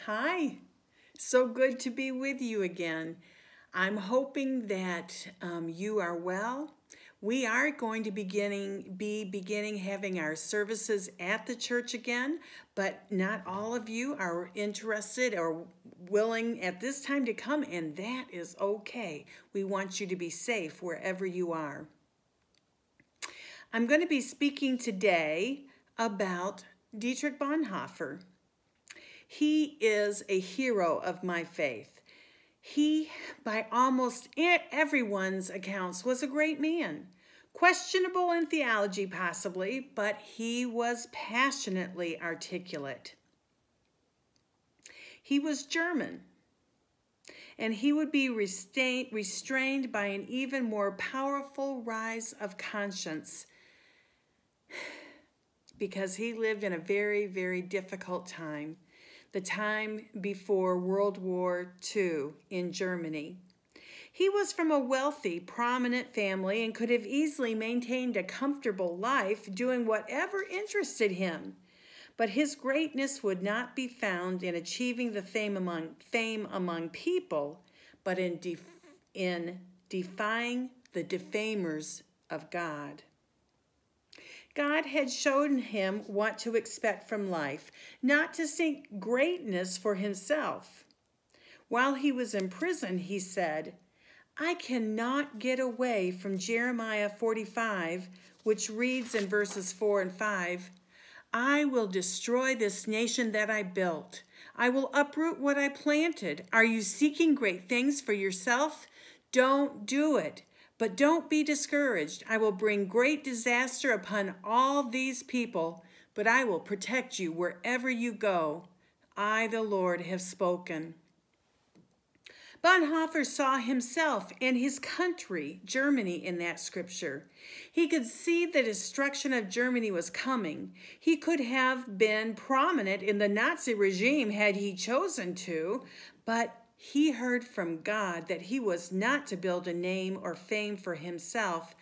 Hi, so good to be with you again. I'm hoping that you are well. We are going to be beginning having our services at the church again, but not all of you are interested or willing at this time to come, and that is okay. We want you to be safe wherever you are. I'm going to be speaking today about Dietrich Bonhoeffer. He is a hero of my faith. He, by almost everyone's accounts, was a great man. Questionable in theology, possibly, but he was passionately articulate. He was German, and he would be restrained by an even more powerful rise of conscience because he lived in a very, very difficult time. The time before World War II in Germany. He was from a wealthy, prominent family and could have easily maintained a comfortable life doing whatever interested him. But his greatness would not be found in achieving the fame among people, but in defying the defamers of God. God had shown him what to expect from life, not to seek greatness for himself. While he was in prison, he said, I cannot get away from Jeremiah 45, which reads in verses 4 and 5, I will destroy this nation that I built. I will uproot what I planted. Are you seeking great things for yourself? Don't do it. But don't be discouraged. I will bring great disaster upon all these people, but I will protect you wherever you go. I, the Lord, have spoken. Bonhoeffer saw himself and his country, Germany, in that scripture. He could see the destruction of Germany was coming. He could have been prominent in the Nazi regime had he chosen to, but he heard from God that he was not to build a name or fame for himself,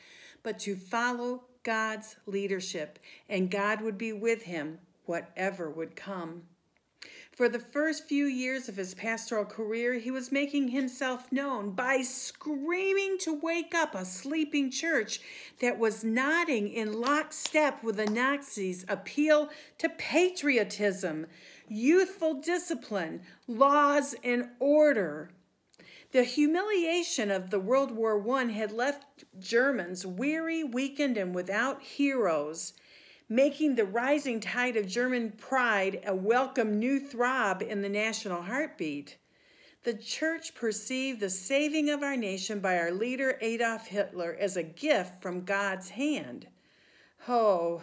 but to follow God's leadership, and God would be with him, whatever would come. For the first few years of his pastoral career, he was making himself known by screaming to wake up a sleeping church that was nodding in lockstep with the Nazis' appeal to patriotism, youthful discipline, laws, and order. The humiliation of the World War I had left Germans weary, weakened, and without heroes, making the rising tide of German pride a welcome new throb in the national heartbeat. The church perceived the saving of our nation by our leader Adolf Hitler as a gift from God's hand. Oh,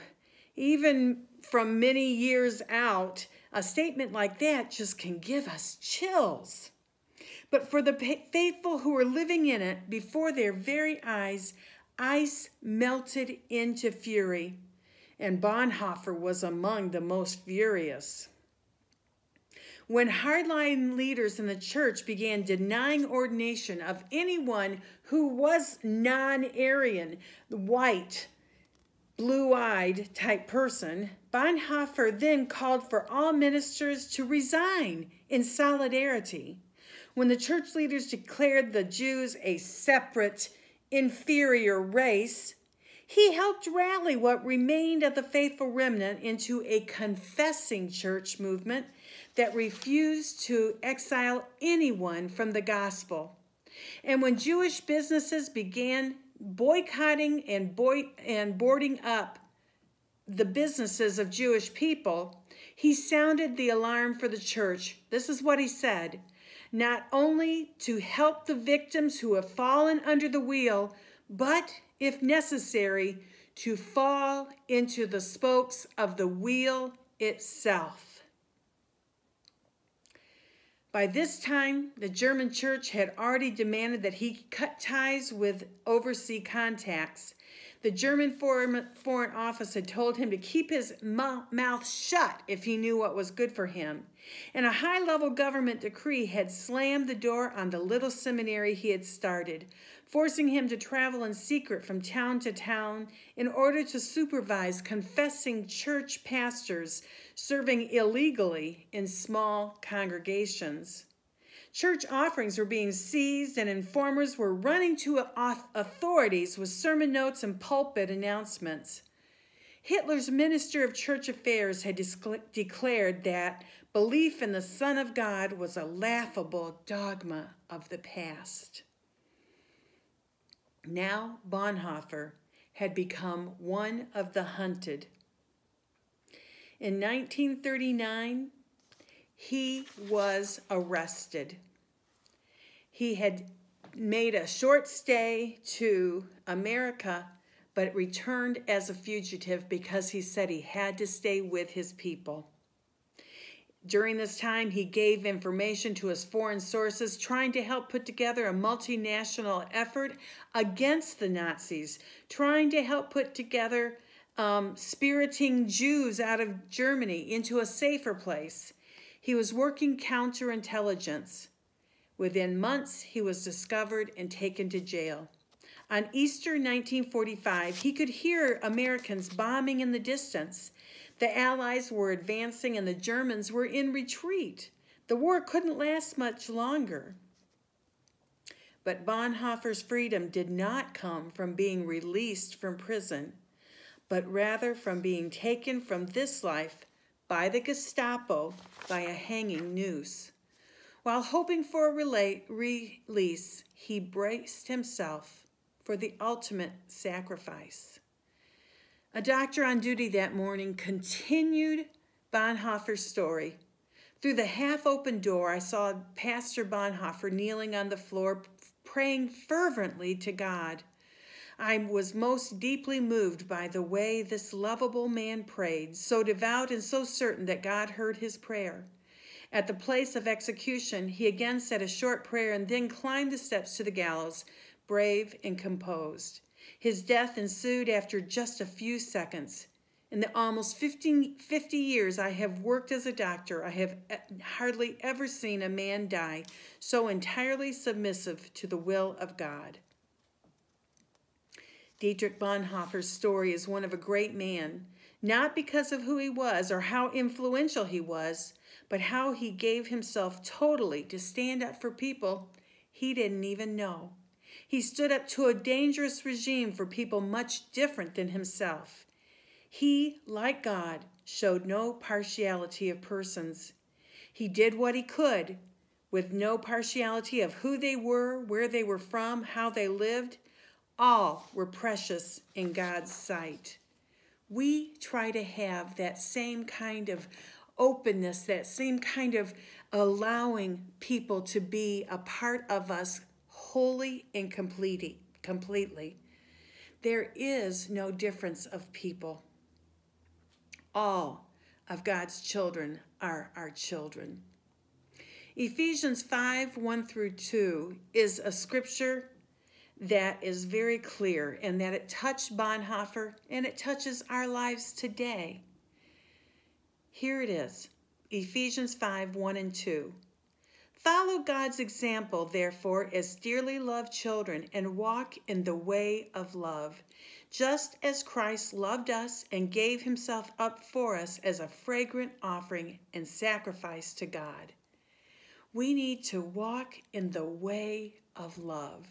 even from many years out, a statement like that just can give us chills. But for the faithful who were living in it, before their very eyes, ice melted into fury, and Bonhoeffer was among the most furious. When hardline leaders in the church began denying ordination of anyone who was non-Aryan, white, blue-eyed type person, Bonhoeffer then called for all ministers to resign in solidarity. When the church leaders declared the Jews a separate, inferior race, he helped rally what remained of the faithful remnant into a confessing church movement that refused to exile anyone from the gospel. And when Jewish businesses began boycotting and boarding up the businesses of Jewish people, he sounded the alarm for the church. This is what he said, not only to help the victims who have fallen under the wheel, but, if necessary, to fall into the spokes of the wheel itself. By this time, the German church had already demanded that he cut ties with overseas contacts. The German Foreign Office had told him to keep his mouth shut if he knew what was good for him. And a high-level government decree had slammed the door on the little seminary he had started, forcing him to travel in secret from town to town in order to supervise confessing church pastors serving illegally in small congregations. Church offerings were being seized, and informers were running to authorities with sermon notes and pulpit announcements. Hitler's Minister of Church Affairs had declared that belief in the Son of God was a laughable dogma of the past. Now Bonhoeffer had become one of the hunted. In 1939, he was arrested. He had made a short stay to America, but returned as a fugitive because he said he had to stay with his people. During this time, he gave information to his foreign sources, trying to help put together a multinational effort against the Nazis, trying to help put together spiriting Jews out of Germany into a safer place. He was working counterintelligence. Within months, he was discovered and taken to jail. On Easter 1945, he could hear Americans bombing in the distance. The Allies were advancing and the Germans were in retreat. The war couldn't last much longer. But Bonhoeffer's freedom did not come from being released from prison, but rather from being taken from this life by the Gestapo by a hanging noose. While hoping for a release, he braced himself for the ultimate sacrifice. A doctor on duty that morning continued Bonhoeffer's story. Through the half-open door, I saw Pastor Bonhoeffer kneeling on the floor, praying fervently to God. I was most deeply moved by the way this lovable man prayed, so devout and so certain that God heard his prayer. At the place of execution, he again said a short prayer and then climbed the steps to the gallows, brave and composed. His death ensued after just a few seconds. In the almost 50 years I have worked as a doctor, I have hardly ever seen a man die so entirely submissive to the will of God. Dietrich Bonhoeffer's story is one of a great man, not because of who he was or how influential he was, but how he gave himself totally to stand up for people he didn't even know. He stood up to a dangerous regime for people much different than himself. He, like God, showed no partiality of persons. He did what he could, with no partiality of who they were, where they were from, how they lived. All were precious in God's sight. We try to have that same kind of openness, that same kind of allowing people to be a part of us wholly and completely. There is no difference of people. All of God's children are our children. Ephesians 5:1-2 is a scripture that is very clear, and that it touched Bonhoeffer and it touches our lives today. Here it is, Ephesians 5:1-2. Follow God's example, therefore, as dearly loved children, and walk in the way of love, just as Christ loved us and gave himself up for us as a fragrant offering and sacrifice to God. We need to walk in the way of love.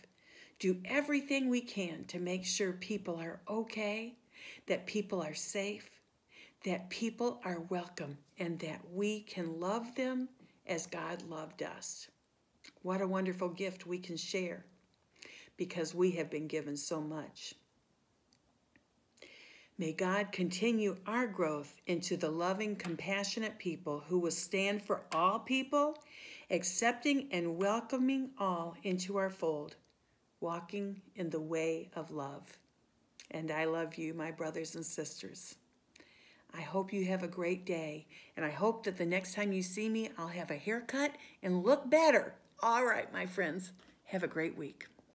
Do everything we can to make sure people are okay, that people are safe, that people are welcome, and that we can love them as God loved us. What a wonderful gift we can share, because we have been given so much. May God continue our growth into the loving, compassionate people who will stand for all people, accepting and welcoming all into our fold, walking in the way of love. And I love you, my brothers and sisters. I hope you have a great day, and I hope that the next time you see me, I'll have a haircut and look better. All right, my friends, have a great week.